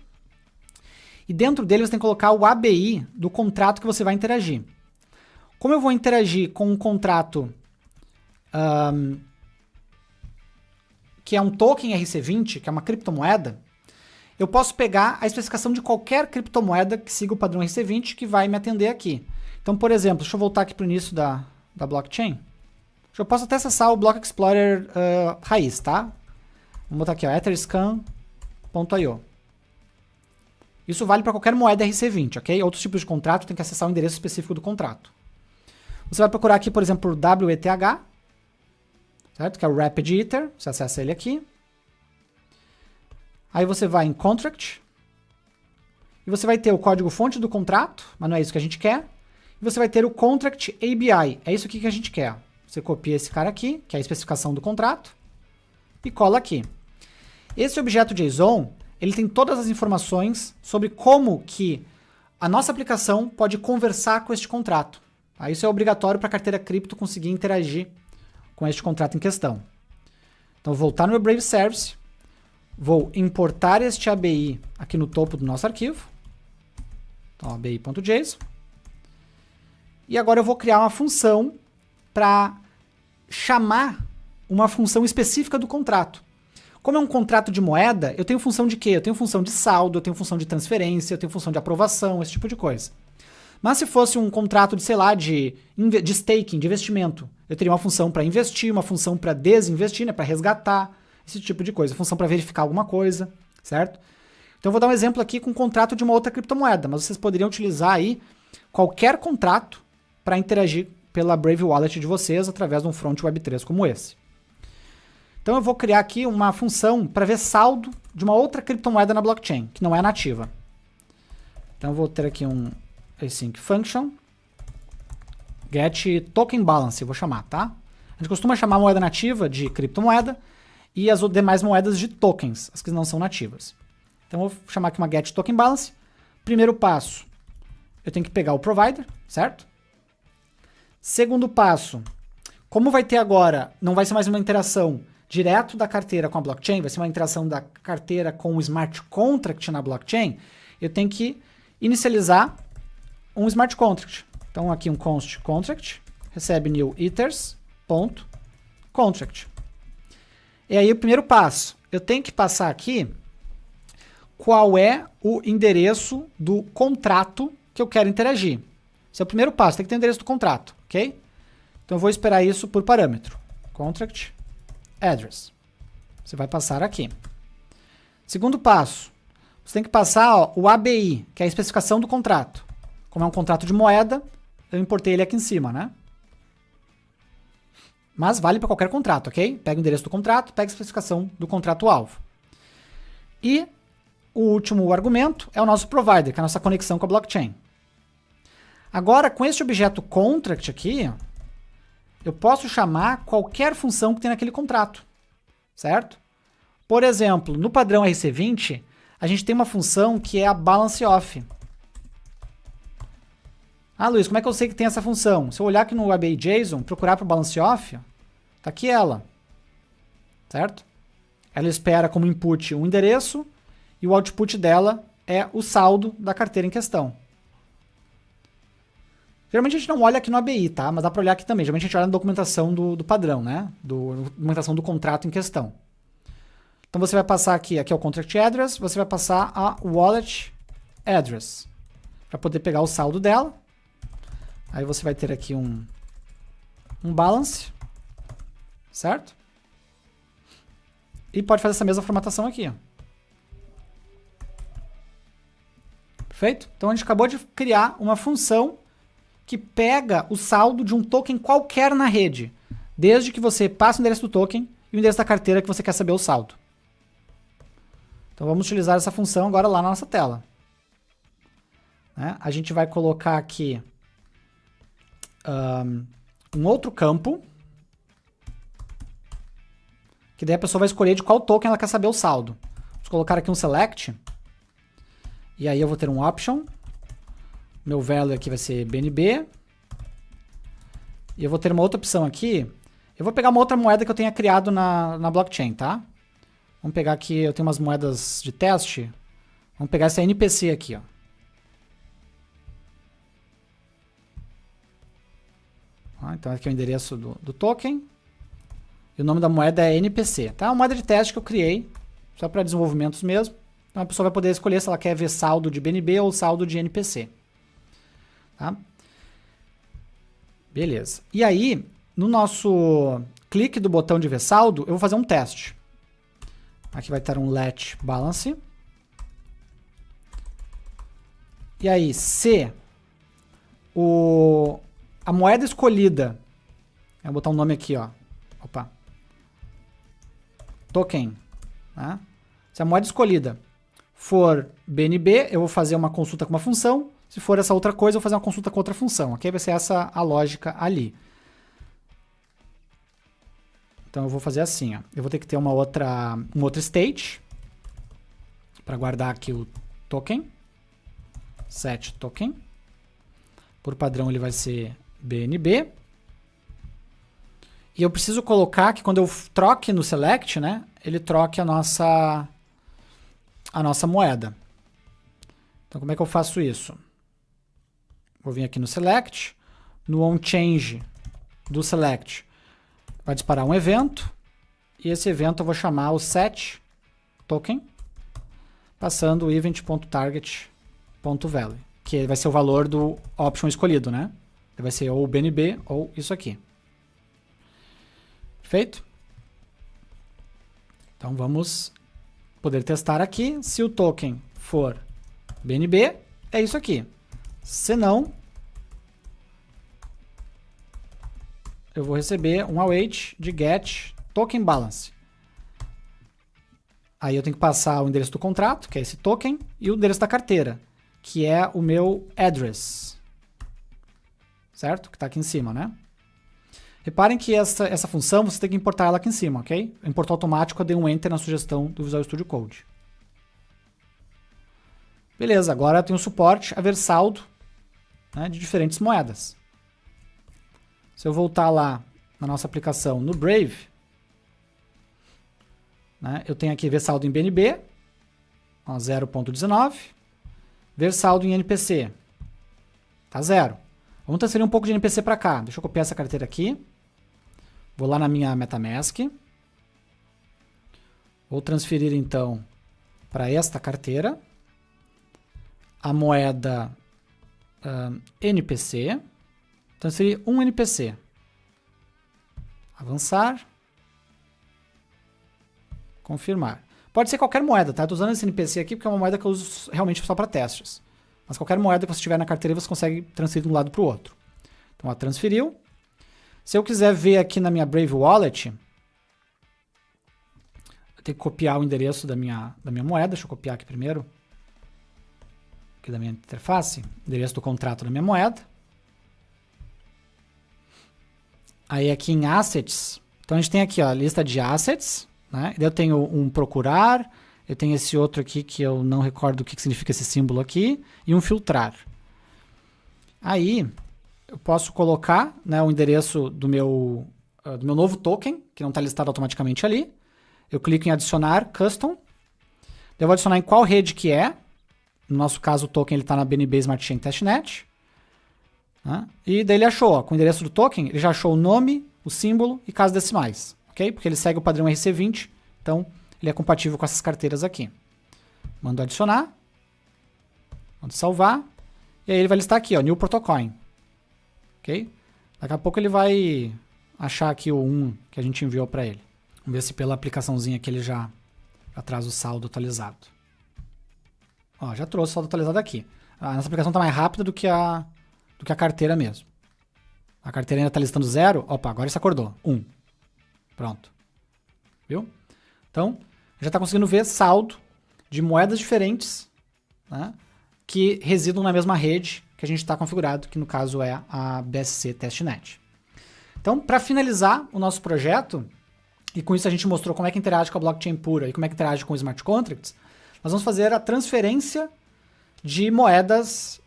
e dentro dele você tem que colocar o ABI do contrato que você vai interagir. Como eu vou interagir com um contrato que é um token RC20, que é uma criptomoeda, eu posso pegar a especificação de qualquer criptomoeda que siga o padrão RC20 que vai me atender aqui. Então, por exemplo, deixa eu voltar aqui para o início da blockchain. Eu posso até acessar o Block Explorer raiz, tá? Vamos botar aqui, ó, etherscan.io. Isso vale para qualquer moeda RC20, ok? Outros tipos de contrato tem que acessar o endereço específico do contrato. Você vai procurar aqui, por exemplo, por WETH, certo? Que é o Rapid Ether, você acessa ele aqui. Aí você vai em Contract, e você vai ter o código-fonte do contrato, mas não é isso que a gente quer. E você vai ter o Contract ABI, é isso aqui que a gente quer. Você copia esse cara aqui, que é a especificação do contrato, e cola aqui. Esse objeto JSON, ele tem todas as informações sobre como que a nossa aplicação pode conversar com este contrato. Tá? Isso é obrigatório para a carteira cripto conseguir interagir com este contrato em questão. Então, vou voltar no meu Brave Service, vou importar este ABI aqui no topo do nosso arquivo, então, abi.json, E agora eu vou criar uma função para chamar uma função específica do contrato. Como é um contrato de moeda, eu tenho função de quê? Eu tenho função de saldo, eu tenho função de transferência, eu tenho função de aprovação, esse tipo de coisa. Mas se fosse um contrato de, sei lá, de staking, de investimento, eu teria uma função para investir, uma função para desinvestir, né, para resgatar, esse tipo de coisa, função para verificar alguma coisa, certo? Então eu vou dar um exemplo aqui com um contrato de uma outra criptomoeda, mas vocês poderiam utilizar aí qualquer contrato para interagir pela Brave Wallet de vocês através de um front Web3 como esse. Então eu vou criar aqui uma função para ver saldo de uma outra criptomoeda na blockchain, que não é nativa. Então eu vou ter aqui um async function get token balance, eu vou chamar, tá? A gente costuma chamar a moeda nativa de criptomoeda e as demais moedas de tokens, as que não são nativas. Então eu vou chamar aqui uma get token balance. Primeiro passo, eu tenho que pegar o provider, certo? Segundo passo, como vai ter agora, não vai ser mais uma interação direto da carteira com a blockchain, vai ser uma interação da carteira com o smart contract na blockchain, eu tenho que inicializar um smart contract. Então aqui um const contract, recebe new ethers.contract. E aí o primeiro passo, eu tenho que passar aqui qual é o endereço do contrato que eu quero interagir. Esse é o primeiro passo, tem que ter o endereço do contrato, ok? Então eu vou esperar isso por parâmetro. Contract address. Você vai passar aqui. Segundo passo, você tem que passar o ABI, que é a especificação do contrato. Como é um contrato de moeda, eu importei ele aqui em cima, né? Mas vale para qualquer contrato, ok? Pega o endereço do contrato, pega a especificação do contrato-alvo. E o último argumento é o nosso provider, que é a nossa conexão com a blockchain. Agora, com este objeto contract aqui, eu posso chamar qualquer função que tem naquele contrato, certo? Por exemplo, no padrão RC20, a gente tem uma função que é a balance off. Ah, Luiz, como é que eu sei que tem essa função? Se eu olhar aqui no ABI JSON, procurar para o balance off, tá aqui ela, certo? Ela espera como input um endereço e o output dela é o saldo da carteira em questão. Geralmente a gente não olha aqui no ABI, tá? Mas dá para olhar aqui também. Geralmente a gente olha na documentação do padrão, né? Documentação do contrato em questão. Então você vai passar aqui é o contract address, você vai passar a wallet address para poder pegar o saldo dela. Aí você vai ter aqui um balance, certo? E pode fazer essa mesma formatação aqui, ó. Perfeito? Então a gente acabou de criar uma função que pega o saldo de um token qualquer na rede, desde que você passe o endereço do token e o endereço da carteira que você quer saber o saldo. Então vamos utilizar essa função agora lá na nossa tela. Né? A gente vai colocar aqui um outro campo, que daí a pessoa vai escolher de qual token ela quer saber o saldo. Vamos colocar aqui um select, e aí eu vou ter um option. Meu value aqui vai ser BNB. E eu vou ter uma outra opção aqui. Eu vou pegar uma outra moeda que eu tenha criado na blockchain, tá? Vamos pegar aqui, eu tenho umas moedas de teste. Vamos pegar essa NPC aqui, ó. Então aqui é o endereço do token. E o nome da moeda é NPC, tá? É uma moeda de teste que eu criei, só para desenvolvimentos mesmo. Então a pessoa vai poder escolher se ela quer ver saldo de BNB ou saldo de NPC. Tá? Beleza. E aí, no nosso clique do botão de ver saldo, eu vou fazer um teste. Aqui vai estar um let balance. E aí, se a moeda escolhida, eu vou botar um nome aqui, ó. Opa. Token. Tá? Se a moeda escolhida for BNB, eu vou fazer uma consulta com uma função. Se for essa outra coisa, eu vou fazer uma consulta com outra função. Ok? Vai ser essa a lógica ali. Então eu vou fazer assim, ó. Eu vou ter que ter um outro state para guardar aqui o token. Set token. Por padrão ele vai ser BNB. E eu preciso colocar que quando eu troque no select, né, ele troque a nossa moeda. Então como é que eu faço isso? Vou vir aqui no select, no onChange do select vai disparar um evento, e esse evento eu vou chamar o set token, passando o event.target.value, que vai ser o valor do option escolhido, né? Vai ser ou o BNB ou isso aqui. Perfeito? Então vamos poder testar aqui. Se o token for BNB, é isso aqui. Se não, eu vou receber um await de get token balance. Aí eu tenho que passar o endereço do contrato, que é esse token, e o endereço da carteira, que é o meu address. Certo? Que está aqui em cima, né? Reparem que essa função você tem que importar ela aqui em cima, ok? Importou automático, eu dei um enter na sugestão do Visual Studio Code. Beleza, agora eu tenho suporte a ver saldo, né, de diferentes moedas. Se eu voltar lá na nossa aplicação no Brave, né, eu tenho aqui ver saldo em BNB, 0.19, ver saldo em NPC, tá 0. Vamos transferir um pouco de NPC para cá. Deixa eu copiar essa carteira aqui. Vou lá na minha MetaMask. Vou transferir então para esta carteira a moeda NPC. Transferir um NPC. Avançar. Confirmar. Pode ser qualquer moeda, tá? Eu tô usando esse NPC aqui porque é uma moeda que eu uso realmente só para testes. Mas qualquer moeda que você tiver na carteira, você consegue transferir de um lado para o outro. Então, transferiu. Se eu quiser ver aqui na minha Brave Wallet, eu tenho que copiar o endereço da minha moeda. Deixa eu copiar aqui primeiro. Aqui da minha interface. Endereço do contrato da minha moeda. Aí aqui em Assets. Então, a gente tem aqui ó, a lista de Assets. Né? Eu tenho um procurar. Eu tenho esse outro aqui que eu não recordo o que significa esse símbolo aqui. E um filtrar. Aí, eu posso colocar, né, o endereço do meu novo token, que não está listado automaticamente ali. Eu clico em adicionar custom. Eu vou adicionar em qual rede que é. No nosso caso, o token está na BNB Smart Chain Testnet. Né? E daí ele achou, ó, com o endereço do token, ele já achou o nome, o símbolo e casas decimais. Okay? Porque ele segue o padrão RC20. Então, ele é compatível com essas carteiras aqui. Mando adicionar. Mando salvar. E aí ele vai listar aqui, ó, New Protocoin. Ok? Daqui a pouco ele vai achar aqui o 1 que a gente enviou para ele. Vamos ver se pela aplicaçãozinha aqui ele já traz o saldo atualizado. Ó, já trouxe o saldo atualizado aqui. A nossa aplicação está mais rápida do que a carteira mesmo. A carteira ainda está listando 0. Opa, agora isso acordou. 1. Pronto. Viu? Então, já está conseguindo ver saldo de moedas diferentes, né, que residam na mesma rede que a gente está configurado, que no caso é a BSC Testnet. Então, para finalizar o nosso projeto, e com isso a gente mostrou como é que interage com a blockchain pura e como é que interage com smart contracts, nós vamos fazer a transferência de moedas,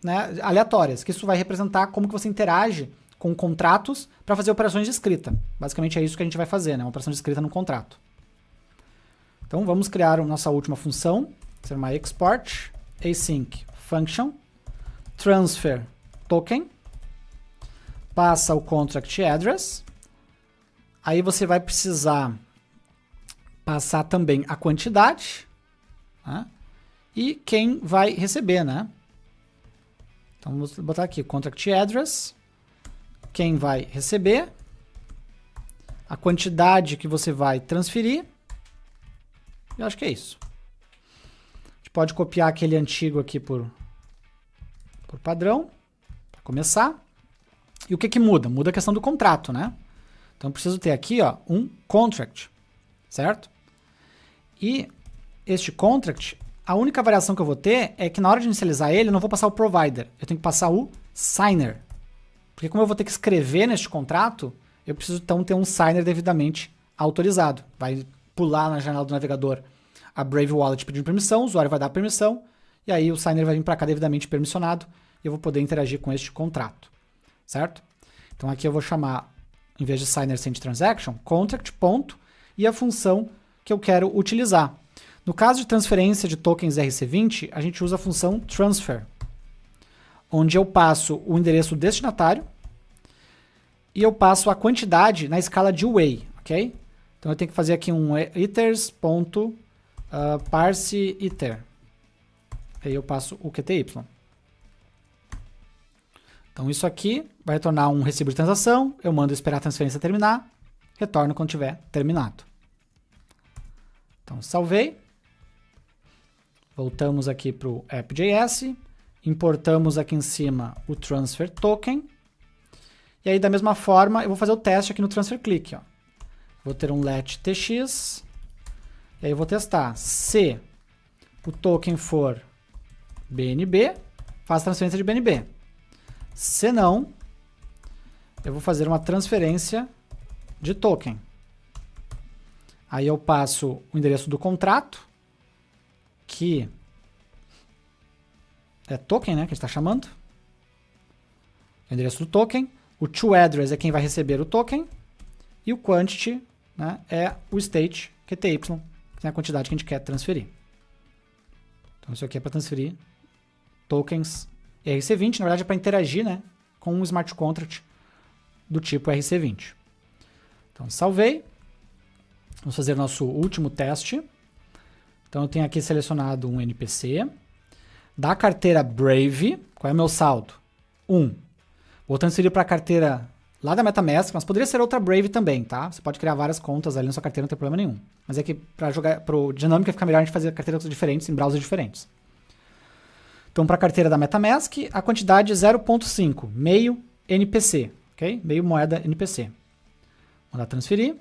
né, aleatórias, que isso vai representar como que você interage com contratos para fazer operações de escrita. Basicamente é isso que a gente vai fazer, né, uma operação de escrita no contrato. Então vamos criar a nossa última função, que será uma export async function transfer token, passa o contract address, aí você vai precisar passar também a quantidade, né, e quem vai receber, né? Então vamos botar aqui contract address, quem vai receber, a quantidade que você vai transferir. Eu acho que é isso. A gente pode copiar aquele antigo aqui por padrão, para começar. E o que muda? Muda a questão do contrato, né? Então eu preciso ter aqui ó, um contract, certo? E este contract, a única variação que eu vou ter é que na hora de inicializar ele, eu não vou passar o provider, eu tenho que passar o signer. Porque como eu vou ter que escrever neste contrato, eu preciso então ter um signer devidamente autorizado. Vai pular na janela do navegador a Brave Wallet pedindo permissão, o usuário vai dar permissão, e aí o signer vai vir para cá devidamente permissionado, e eu vou poder interagir com este contrato, certo? Então aqui eu vou chamar, em vez de signer send transaction, contract, ponto, e a função que eu quero utilizar. No caso de transferência de tokens RC20, a gente usa a função transfer, onde eu passo o endereço do destinatário, e eu passo a quantidade na escala de way, ok? Então eu tenho que fazer aqui um ithers.parse iter. Aí eu passo o QTY. Então isso aqui vai retornar um recibo de transação, eu mando esperar a transferência terminar, retorno quando tiver terminado. Então salvei, voltamos aqui para o app.js, importamos aqui em cima o transfer token, e aí da mesma forma eu vou fazer o teste aqui no transfer click. Ó. Vou ter um let tx, e aí eu vou testar. Se o token for BNB, faz transferência de BNB. Se não, eu vou fazer uma transferência de token. Aí eu passo o endereço do contrato, que é token, né, que a gente está chamando. O endereço do token. O toAddress é quem vai receber o token. E o quantity, né, é o state, QTY, que é a quantidade que a gente quer transferir. Então isso aqui é para transferir tokens ERC20, na verdade é para interagir, né, com um smart contract do tipo ERC20. Então salvei. Vamos fazer nosso último teste. Então eu tenho aqui selecionado um NPC. Da carteira Brave, qual é o meu saldo? 1. Vou transferir para a carteira lá da MetaMask, mas poderia ser outra Brave também, tá? Você pode criar várias contas ali na sua carteira, não tem problema nenhum. Mas é que para jogar pro dinâmica fica melhor a gente fazer carteiras diferentes em browsers diferentes. Então, para a carteira da MetaMask, a quantidade é 0.5, meio NPC, ok? Meio moeda NPC. Mandar transferir.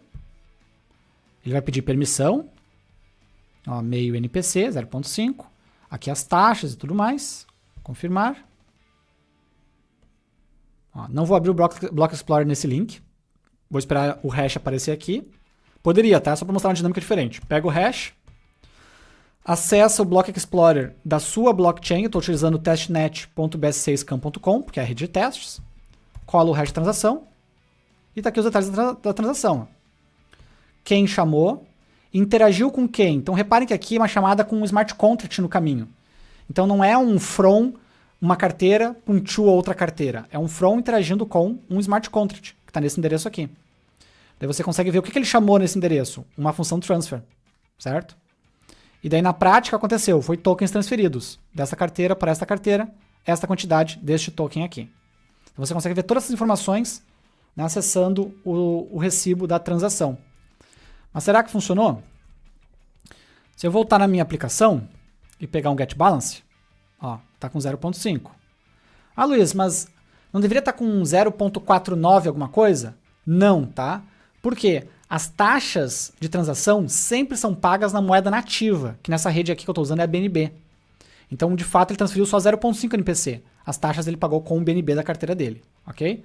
Ele vai pedir permissão. Ó, meio NPC, 0.5. Aqui as taxas e tudo mais. Confirmar. Ó, não vou abrir o Block Explorer nesse link. Vou esperar o hash aparecer aqui. Poderia, tá? Só para mostrar uma dinâmica diferente. Pega o hash. Acessa o Block Explorer da sua blockchain. Eu estou utilizando o testnet.bs6cam.com, que é a rede de testes. Cola o hash de transação. E está aqui os detalhes da transação. Quem chamou, interagiu com quem. Então reparem que aqui é uma chamada com um smart contract no caminho. Então não é um from, uma carteira, um to outra carteira. É um from interagindo com um smart contract, que está nesse endereço aqui. Daí você consegue ver o que ele chamou nesse endereço. Uma função transfer, certo? E daí na prática aconteceu, foi tokens transferidos dessa carteira para esta quantidade deste token aqui. Então você consegue ver todas essas informações, né, acessando o recibo da transação. Mas será que funcionou? Se eu voltar na minha aplicação e pegar um get balance, ó, tá com 0.5. Ah, Luiz, mas não deveria estar com 0.49 alguma coisa? Não, tá? Por quê? As taxas de transação sempre são pagas na moeda nativa, que nessa rede aqui que eu estou usando é a BNB. Então, de fato, ele transferiu só 0.5 NPC. As taxas ele pagou com o BNB da carteira dele, ok?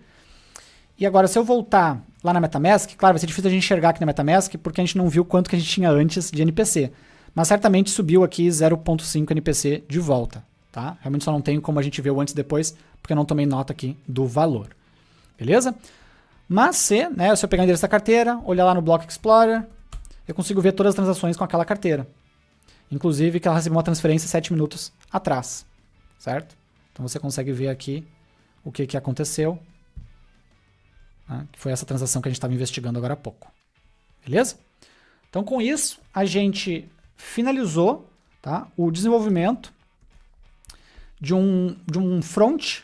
E agora, se eu voltar lá na MetaMask, claro, vai ser difícil a gente enxergar aqui na MetaMask, porque a gente não viu quanto que a gente tinha antes de NPC. Mas certamente subiu aqui 0.5 NPC de volta, tá? Realmente só não tenho como a gente ver o antes e depois, porque eu não tomei nota aqui do valor. Beleza? Mas se eu pegar o endereço da carteira, olhar lá no Block Explorer, eu consigo ver todas as transações com aquela carteira. Inclusive que ela recebeu uma transferência 7 minutos atrás, certo? Então você consegue ver aqui o que aconteceu, né? Que foi essa transação que a gente estava investigando agora há pouco. Beleza? Então com isso, a gente finalizou, tá, o desenvolvimento de um front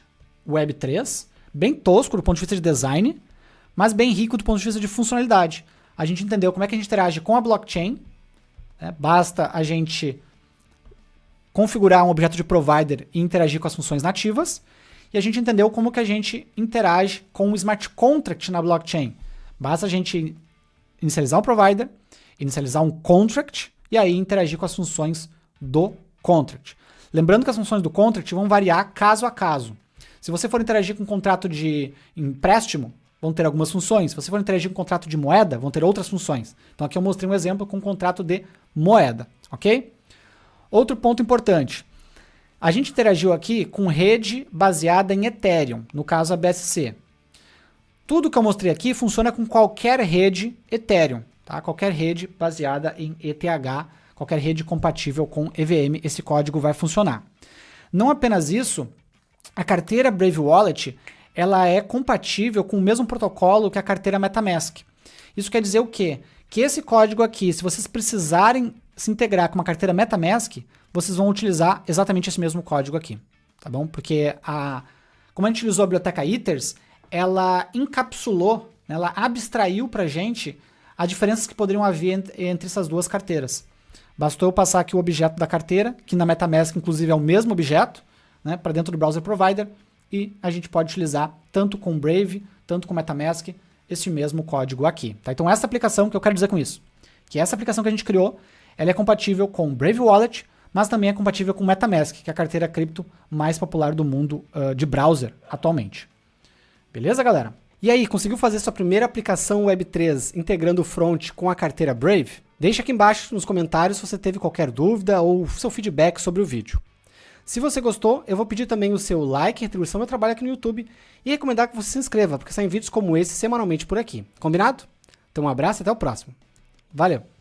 Web 3, bem tosco do ponto de vista de design, mas bem rico do ponto de vista de funcionalidade. A gente entendeu como é que a gente interage com a blockchain, né? Basta a gente configurar um objeto de provider e interagir com as funções nativas, e a gente entendeu como que a gente interage com o smart contract na blockchain. Basta a gente inicializar um provider, inicializar um contract, e aí interagir com as funções do contract. Lembrando que as funções do contract vão variar caso a caso. Se você for interagir com um contrato de empréstimo, vão ter algumas funções. Se você for interagir com um contrato de moeda, vão ter outras funções. Então aqui eu mostrei um exemplo com um contrato de moeda, ok? Outro ponto importante. A gente interagiu aqui com rede baseada em Ethereum, no caso a BSC. Tudo que eu mostrei aqui funciona com qualquer rede Ethereum, tá? Qualquer rede baseada em ETH, qualquer rede compatível com EVM, esse código vai funcionar. Não apenas isso, a carteira Brave Wallet, ela é compatível com o mesmo protocolo que a carteira MetaMask. Isso quer dizer o quê? Que esse código aqui, se vocês precisarem se integrar com uma carteira MetaMask, vocês vão utilizar exatamente esse mesmo código aqui, tá bom? Porque como a gente utilizou a biblioteca Ethers, ela encapsulou, ela abstraiu para a gente as diferenças que poderiam haver entre essas duas carteiras. Bastou eu passar aqui o objeto da carteira, que na MetaMask inclusive é o mesmo objeto, né, para dentro do Browser Provider, e a gente pode utilizar tanto com Brave, tanto com MetaMask, esse mesmo código aqui. Tá? Então essa aplicação, que eu quero dizer com isso? Que essa aplicação que a gente criou, ela é compatível com Brave Wallet, mas também é compatível com MetaMask, que é a carteira cripto mais popular do mundo de browser atualmente. Beleza, galera? E aí, conseguiu fazer sua primeira aplicação Web3 integrando o front com a carteira Brave? Deixa aqui embaixo nos comentários se você teve qualquer dúvida ou seu feedback sobre o vídeo. Se você gostou, eu vou pedir também o seu like, retribuição ao meu trabalho aqui no YouTube e recomendar que você se inscreva, porque saem vídeos como esse semanalmente por aqui. Combinado? Então um abraço e até o próximo. Valeu!